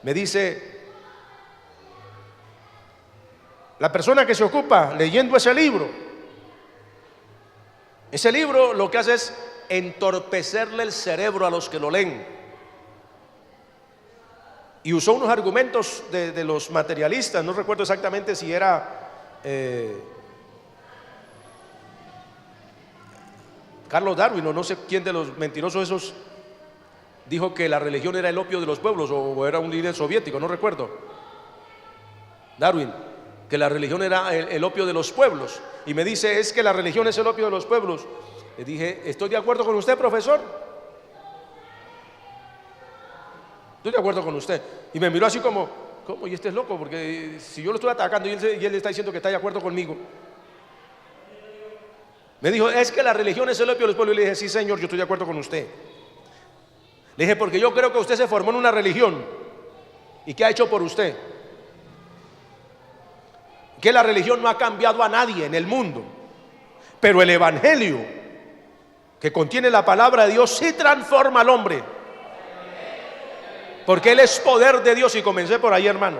Me dice: la persona que se ocupa leyendo ese libro lo que hace es entorpecerle el cerebro a los que lo leen. Y usó unos argumentos de los materialistas, no recuerdo exactamente si era Carlos Darwin o no sé quién de los mentirosos esos, dijo que la religión era el opio de los pueblos, o era un líder soviético, no recuerdo. Darwin, que la religión era el opio de los pueblos, y me dice: es que la religión es el opio de los pueblos. Le dije: estoy de acuerdo con usted, profesor, estoy de acuerdo con usted. Y me miró así como: ¿cómo? Y este es loco, porque si yo lo estoy atacando y él está diciendo que está de acuerdo conmigo. Me dijo: es que la religión es el opio de los pueblos. Y le dije: sí, señor, yo estoy de acuerdo con usted. Le dije: porque yo creo que usted se formó en una religión. ¿Y qué ha hecho por usted? Que la religión no ha cambiado a nadie en el mundo, pero el evangelio que contiene la palabra de Dios sí transforma al hombre, porque él es poder de Dios. Y comencé por ahí, hermano.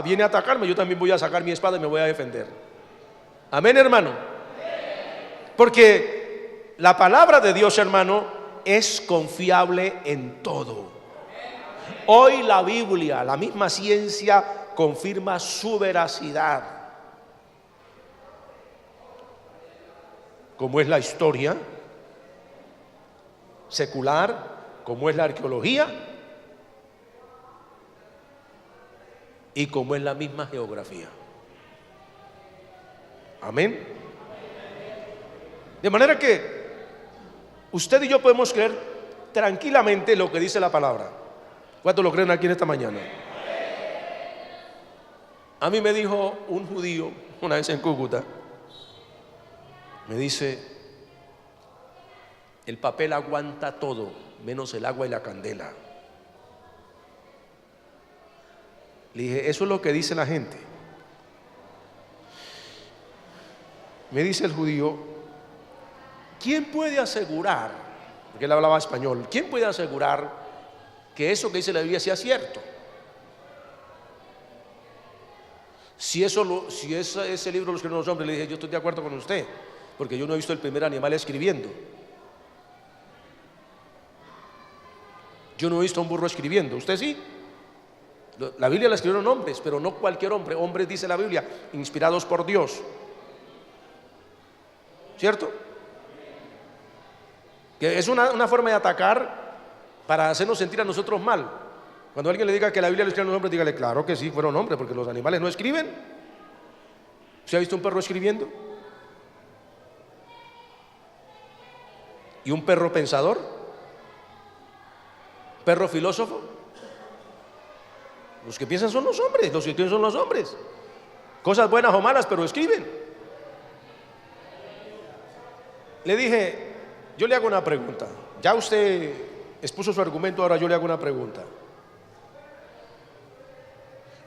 Viene a atacarme, yo también voy a sacar mi espada y me voy a defender. Amén, hermano. Porque la palabra de Dios, hermano, es confiable en todo. Hoy la Biblia, la misma ciencia, confirma su veracidad. como es la historia secular, como es la arqueología y como es la misma geografía. Amén. De manera que usted y yo podemos creer tranquilamente lo que dice la palabra. ¿Cuántos lo creen aquí en esta mañana? A mí me dijo un judío una vez en Cúcuta, me dice: el papel aguanta todo, menos el agua y la candela. Le dije: eso es lo que dice la gente. Me dice el judío: ¿quién puede asegurar? Porque él hablaba español. ¿Quién puede asegurar que eso que dice la Biblia sea cierto? Si ese libro lo escribieron los hombres. Le dije: yo estoy de acuerdo con usted, porque yo no he visto el primer animal escribiendo. Yo no he visto un burro escribiendo. ¿Usted sí? La Biblia la escribieron hombres, pero no cualquier hombre. Hombres, dice la Biblia, inspirados por Dios. ¿Cierto? Que es una forma de atacar para hacernos sentir a nosotros mal. Cuando alguien le diga que la Biblia la escribieron los hombres, dígale: claro que sí, fueron hombres, porque los animales no escriben. ¿Se ha visto un perro escribiendo? ¿Y un perro pensador? ¿Perro filósofo? Los que piensan son los hombres, los que escriben son los hombres. Cosas buenas o malas, pero escriben. Le dije: yo le hago una pregunta. Ya usted expuso su argumento, ahora yo le hago una pregunta.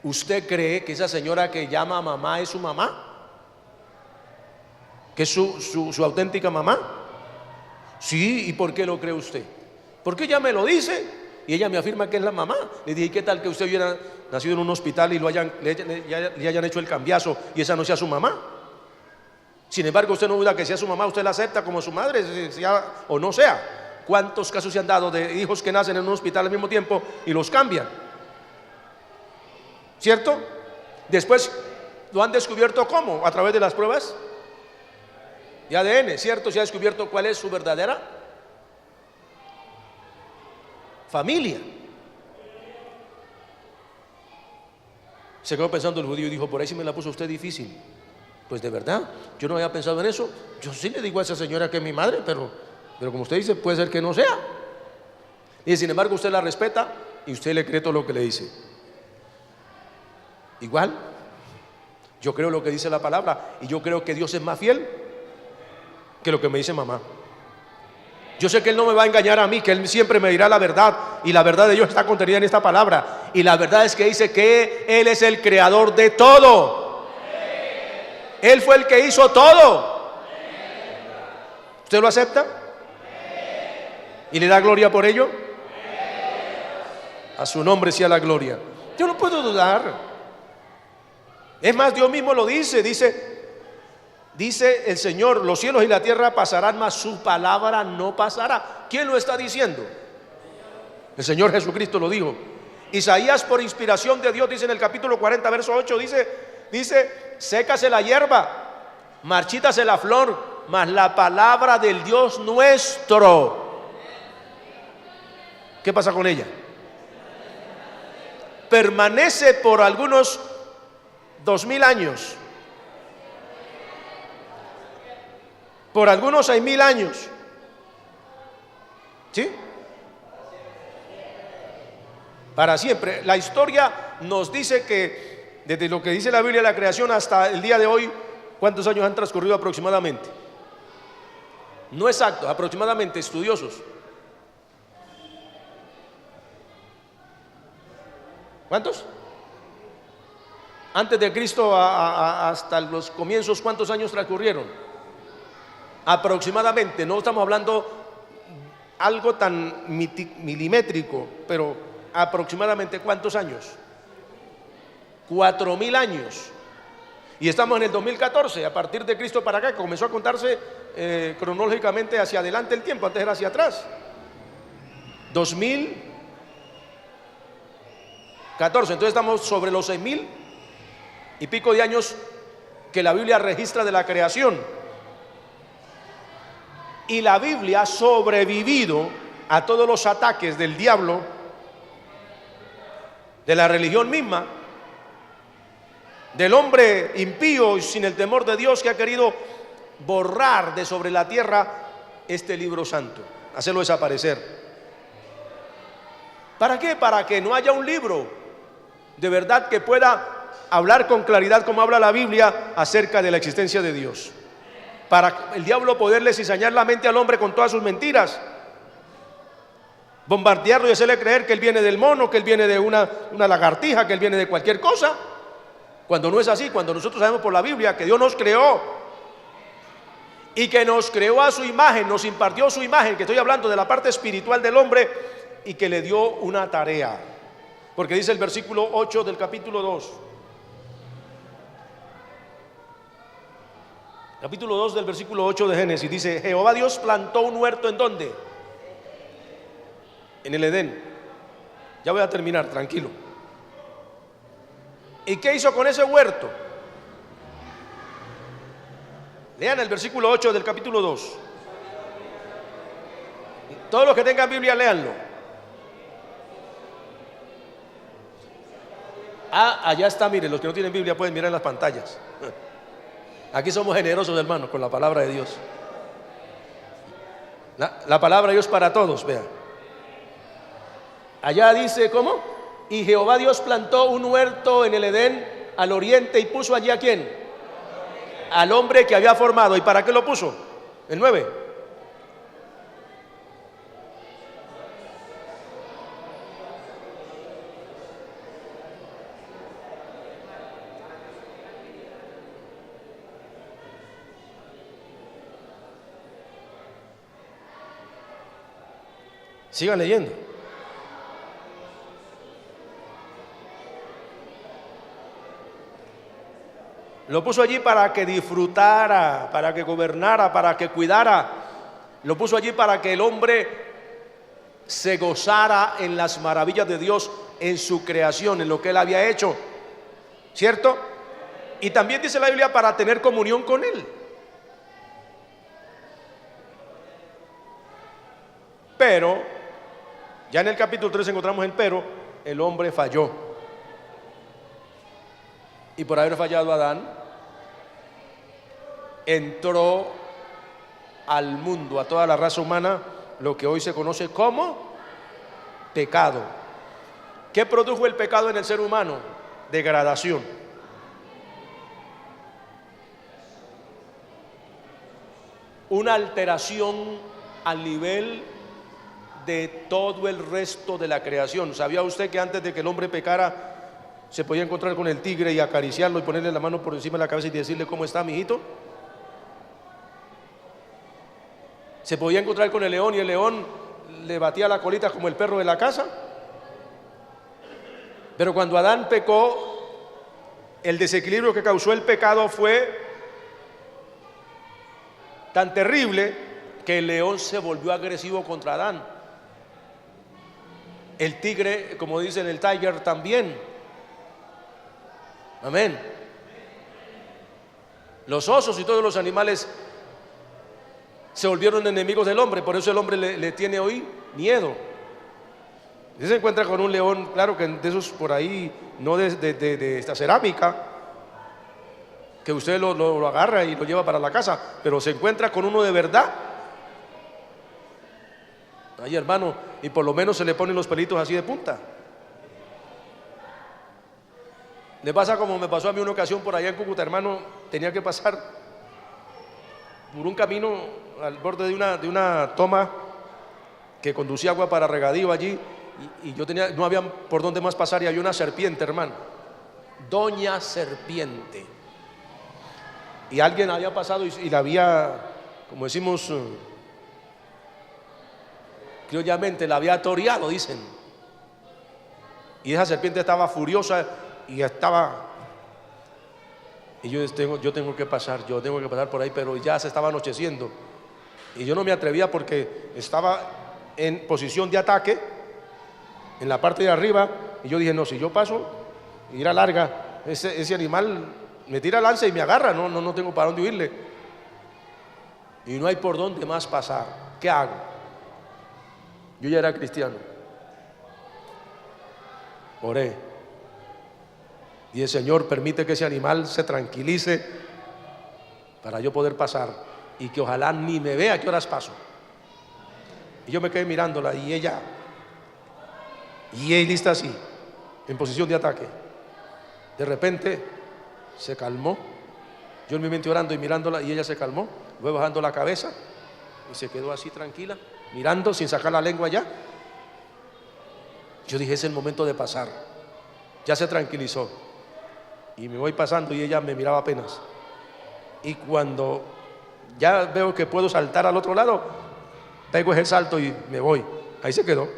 ¿Usted cree que esa señora que llama a mamá es su mamá? ¿Que es su auténtica mamá? Sí. ¿Y por qué lo cree usted? Porque ella me lo dice y ella me afirma que es la mamá. Le dije: ¿qué tal que usted hubiera nacido en un hospital y le hayan hecho el cambiazo y esa no sea su mamá? Sin embargo, usted no duda que sea su mamá, usted la acepta como su madre, sea o no sea. ¿Cuántos casos se han dado de hijos que nacen en un hospital al mismo tiempo y los cambian? ¿Cierto? Después lo han descubierto. ¿Cómo? A través de las pruebas de ADN, ¿cierto? Se ha descubierto cuál es su verdadera familia. Se quedó pensando el judío y dijo: por ahí sí me la puso usted difícil. Pues de verdad, yo no había pensado en eso. Yo sí le digo a esa señora que es mi madre, pero como usted dice, puede ser que no sea. Y sin embargo usted la respeta y usted le cree todo lo que le dice. Igual, yo creo lo que dice la palabra y yo creo que Dios es más fiel que lo que me dice mamá. Yo sé que Él no me va a engañar a mí, que Él siempre me dirá la verdad, y la verdad de Dios está contenida en esta palabra. Y la verdad es que dice que Él es el creador de todo. Él fue el que hizo todo. ¿Usted lo acepta? ¿Y le da gloria por ello? A su nombre sea la gloria. Yo no puedo dudar. Es más, Dios mismo lo dice el Señor: los cielos y la tierra pasarán, mas su palabra no pasará. ¿Quién lo está diciendo? El Señor Jesucristo lo dijo. Isaías, por inspiración de Dios, dice en el capítulo 40, verso 8, dice: sécase la hierba, marchítase la flor, mas la palabra del Dios nuestro, ¿qué pasa con ella? Permanece por algunos 2000 años, por algunos 6000 años. ¿Sí? Para siempre. La historia nos dice que desde lo que dice la Biblia, la creación, hasta el día de hoy, ¿cuántos años han transcurrido aproximadamente? No exacto, aproximadamente, estudiosos. ¿Cuántos? Antes de Cristo hasta los comienzos, ¿cuántos años transcurrieron? Aproximadamente, no estamos hablando algo tan milimétrico, pero aproximadamente ¿cuántos años? 4000 años. Y estamos en el 2014, a partir de Cristo para acá, comenzó a contarse cronológicamente hacia adelante el tiempo, antes era hacia atrás. 2014, entonces estamos sobre los 6000 y pico de años que la Biblia registra de la creación. Y la Biblia ha sobrevivido a todos los ataques del diablo, de la religión misma, del hombre impío y sin el temor de Dios que ha querido borrar de sobre la tierra este libro santo, hacerlo desaparecer. ¿Para qué? Para que no haya un libro de verdad que pueda hablar con claridad como habla la Biblia acerca de la existencia de Dios. Para el diablo poderle cizañar la mente al hombre con todas sus mentiras, bombardearlo y hacerle creer que él viene del mono, que él viene de una lagartija, que él viene de cualquier cosa, cuando no es así. Cuando nosotros sabemos por la Biblia que Dios nos creó y que nos creó a su imagen, nos impartió su imagen, que estoy hablando de la parte espiritual del hombre, y que le dio una tarea, porque dice el versículo 8 del capítulo 2, capítulo 2 del versículo 8 de Génesis, dice: Jehová Dios plantó un huerto, ¿en dónde? En el Edén. Ya voy a terminar, tranquilo. ¿Y qué hizo con ese huerto? Lean el versículo 8 del capítulo 2. Todos los que tengan Biblia, léanlo. Allá está, miren, los que no tienen Biblia pueden mirar en las pantallas. Aquí somos generosos, hermanos, con la palabra de Dios. La palabra de Dios para todos, vean. Allá dice, ¿cómo? Y Jehová Dios plantó un huerto en el Edén al oriente y puso allí ¿a quién? Al hombre que había formado. ¿Y para qué lo puso? El 9. Sigan leyendo. Lo puso allí para que disfrutara, para que gobernara, para que cuidara. Lo puso allí para que el hombre se gozara en las maravillas de Dios, en su creación, en lo que Él había hecho, ¿cierto? Y también dice la Biblia para tener comunión con Él. Pero, ya en el capítulo 3 encontramos el pero, el hombre falló. Y por haber fallado Adán, entró al mundo, a toda la raza humana, lo que hoy se conoce como pecado. ¿Qué produjo el pecado en el ser humano? Degradación. Una alteración al nivel de todo el resto de la creación. ¿Sabía usted que antes de que el hombre pecara se podía encontrar con el tigre y acariciarlo y ponerle la mano por encima de la cabeza y decirle cómo está, mijito? Se podía encontrar con el león y el león le batía la colita como el perro de la casa. Pero cuando Adán pecó, el desequilibrio que causó el pecado fue tan terrible que el león se volvió agresivo contra Adán. El tigre, como dicen el tiger, también. Amén. Los osos y todos los animales se volvieron enemigos del hombre. Por eso el hombre le tiene hoy miedo. Si se encuentra con un león, claro que de esos por ahí, no de esta cerámica, que usted lo agarra y lo lleva para la casa, pero se encuentra con uno de verdad. Ay, hermano, y por lo menos se le ponen los pelitos así de punta. Le pasa como me pasó a mí una ocasión por allá en Cúcuta, hermano. Tenía que pasar por un camino al borde de una toma que conducía agua para regadío allí, y yo no había por dónde más pasar, y había una serpiente, hermano, doña serpiente, y alguien había pasado y la había, como decimos criollamente, la había toreado, dicen, y esa serpiente estaba furiosa y yo tengo que pasar por ahí, pero ya se estaba anocheciendo y yo no me atrevía porque estaba en posición de ataque en la parte de arriba, y yo dije, no, si yo paso y era larga, ese animal me tira lanza y me agarra, no tengo para dónde huirle. y no hay por dónde más pasar. ¿Qué hago? Yo ya era cristiano. Oré. Y el Señor permite que ese animal se tranquilice para yo poder pasar y que ojalá ni me vea a qué horas paso. Y yo me quedé mirándola y ella lista así, en posición de ataque. De repente se calmó. Yo en mi mente orando y mirándola y ella se calmó. Fue bajando la cabeza y se quedó así tranquila, mirando sin sacar la lengua ya. Yo dije, es el momento de pasar. Ya se tranquilizó. Y me voy pasando y ella me miraba apenas. Y cuando ya veo que puedo saltar al otro lado, pego ese salto y me voy. Ahí se quedó.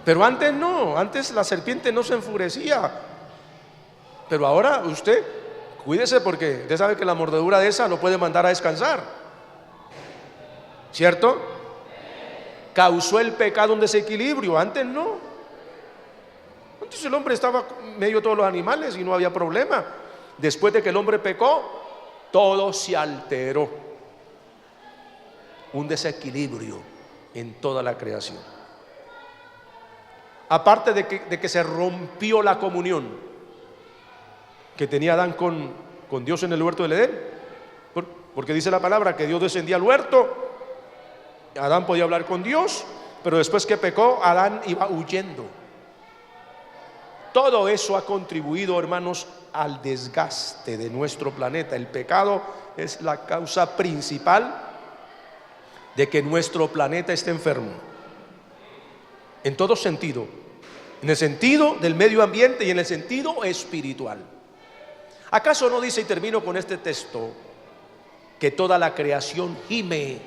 Pero antes no, antes la serpiente no se enfurecía. Pero ahora usted, cuídese porque usted sabe que la mordedura de esa lo puede mandar a descansar. ¿Cierto? Causó el pecado un desequilibrio, antes no. Antes el hombre estaba en medio de todos los animales y no había problema. Después de que el hombre pecó, todo se alteró. Un desequilibrio en toda la creación. Aparte de que se rompió la comunión que tenía Adán con Dios en el huerto del Edén, porque dice la palabra que Dios descendía al huerto, Adán podía hablar con Dios, pero después que pecó, Adán iba huyendo. Todo eso ha contribuido, hermanos, al desgaste de nuestro planeta. El pecado es la causa principal de que nuestro planeta esté enfermo. En todo sentido, en el sentido del medio ambiente y en el sentido espiritual. ¿Acaso no dice, y termino con este texto, que toda la creación gime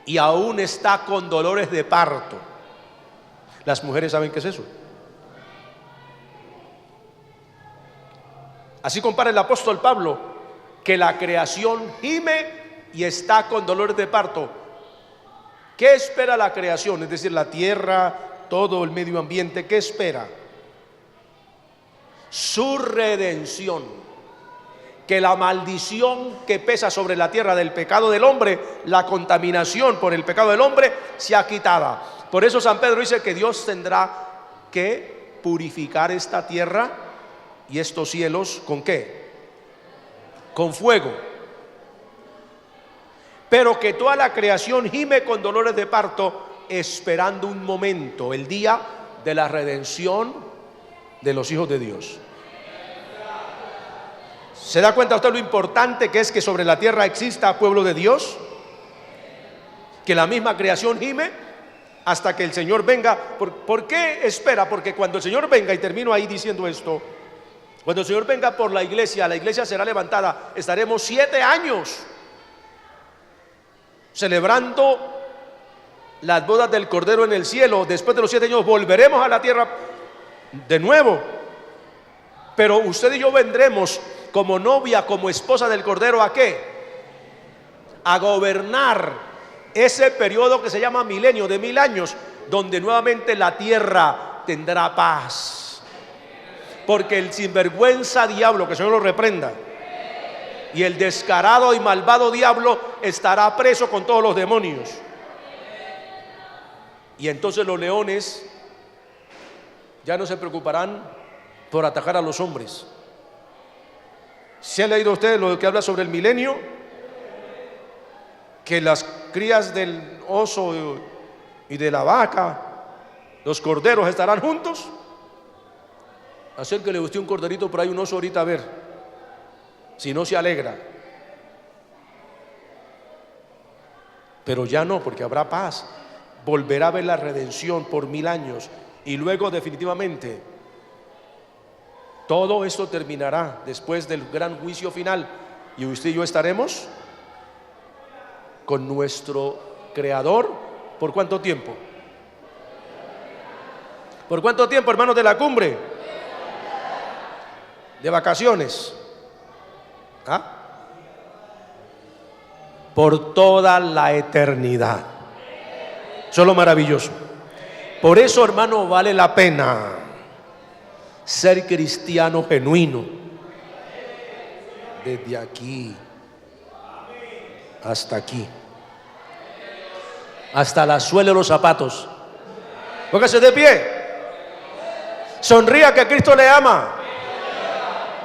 y aún está con dolores de parto? Las mujeres saben qué es eso. Así compara el apóstol Pablo, que la creación gime y está con dolores de parto. ¿Qué espera la creación? Es decir, la tierra, todo el medio ambiente, ¿qué espera? Su redención. Que la maldición que pesa sobre la tierra del pecado del hombre, la contaminación por el pecado del hombre, sea quitada. Por eso San Pedro dice que Dios tendrá que purificar esta tierra y estos cielos, ¿con qué? Con fuego. Pero que toda la creación gime con dolores de parto, esperando un momento, el día de la redención de los hijos de Dios. ¿Se da cuenta usted lo importante que es que sobre la tierra exista pueblo de Dios? Que la misma creación gime hasta que el Señor venga. ¿Por qué espera? Porque cuando el Señor venga, y termino ahí diciendo esto, cuando el Señor venga por la iglesia será levantada. Estaremos 7 años celebrando las bodas del Cordero en el cielo. Después de los 7 años volveremos a la tierra de nuevo. Pero usted y yo vendremos como novia, como esposa del Cordero, ¿a qué? A gobernar ese periodo que se llama milenio, de 1000 años, donde nuevamente la tierra tendrá paz. Porque el sinvergüenza diablo, que el Señor lo reprenda, y el descarado y malvado diablo estará preso con todos los demonios. Y entonces los leones ya no se preocuparán por atacar a los hombres. ¿Se ha leído usted lo que habla sobre el milenio? Que las crías del oso y de la vaca, los corderos, estarán juntos. Acérquele usted un corderito por ahí, un oso ahorita, a ver si no se alegra. Pero ya no, porque habrá paz. Volverá a ver la redención por 1000 años. Y luego definitivamente todo esto terminará después del gran juicio final. Y usted y yo estaremos con nuestro Creador. ¿Por cuánto tiempo? ¿Por cuánto tiempo, hermanos de la cumbre? De vacaciones. ¿Ah? Por toda la eternidad. Eso es lo maravilloso. Por eso, hermano, vale la pena ser cristiano genuino. desde aquí hasta aquí, hasta la suela de los zapatos. Póngase de pie, sonría que Cristo le ama.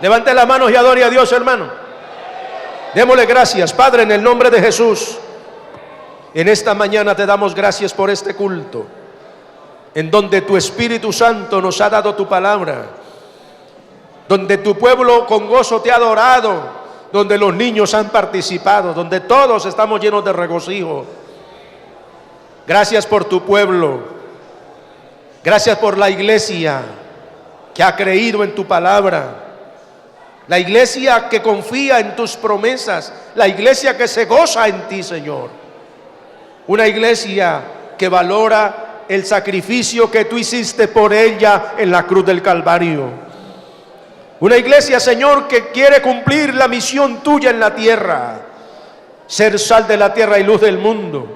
Levante las manos y adore a Dios, hermano. Démosle gracias, Padre, en el nombre de Jesús. En esta mañana te damos gracias por este culto, en donde tu Espíritu Santo nos ha dado tu palabra, donde tu pueblo con gozo te ha adorado, donde los niños han participado, donde todos estamos llenos de regocijo. Gracias por tu pueblo, gracias por la iglesia que ha creído en tu palabra, la iglesia que confía en tus promesas, la iglesia que se goza en ti, Señor. Una iglesia que valora el sacrificio que tú hiciste por ella en la cruz del Calvario. Una iglesia, Señor, que quiere cumplir la misión tuya en la tierra, ser sal de la tierra y luz del mundo.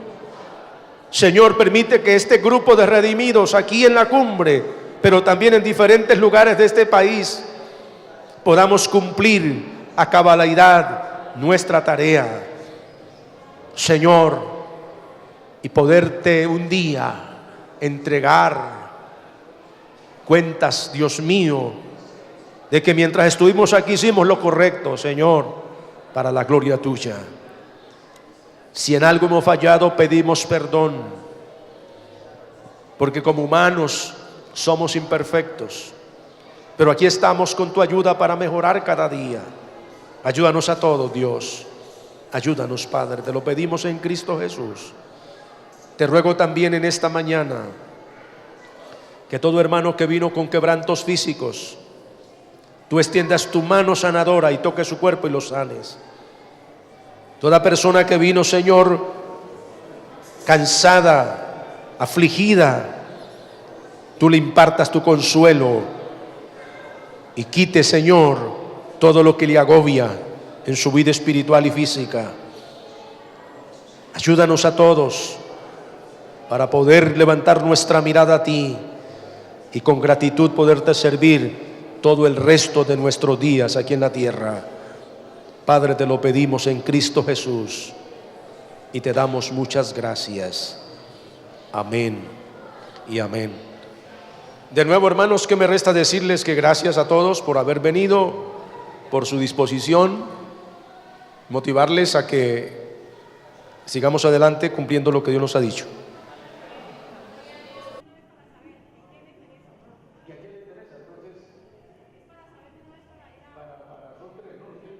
Señor, permite que este grupo de redimidos aquí en la cumbre, pero también en diferentes lugares de este país, podamos cumplir a cabalidad nuestra tarea, Señor, y poderte un día entregar cuentas, Dios mío, de que mientras estuvimos aquí hicimos lo correcto, Señor, para la gloria tuya. Si en algo hemos fallado, pedimos perdón, porque como humanos somos imperfectos, pero aquí estamos con tu ayuda para mejorar cada día. Ayúdanos a todos, Dios. Ayúdanos, Padre, te lo pedimos en Cristo Jesús. Te ruego también en esta mañana que todo hermano que vino con quebrantos físicos, tú extiendas tu mano sanadora y toques su cuerpo y lo sanes. Toda persona que vino, Señor, cansada, afligida, tú le impartas tu consuelo y quite, Señor, todo lo que le agobia en su vida espiritual y física. Ayúdanos a todos para poder levantar nuestra mirada a ti y con gratitud poderte servir todo el resto de nuestros días aquí en la tierra. Padre, te lo pedimos en Cristo Jesús y te damos muchas gracias. Amén y amén. De nuevo, hermanos, ¿qué me resta decirles? Que gracias a todos por haber venido, por su disposición, motivarles a que sigamos adelante cumpliendo lo que Dios nos ha dicho.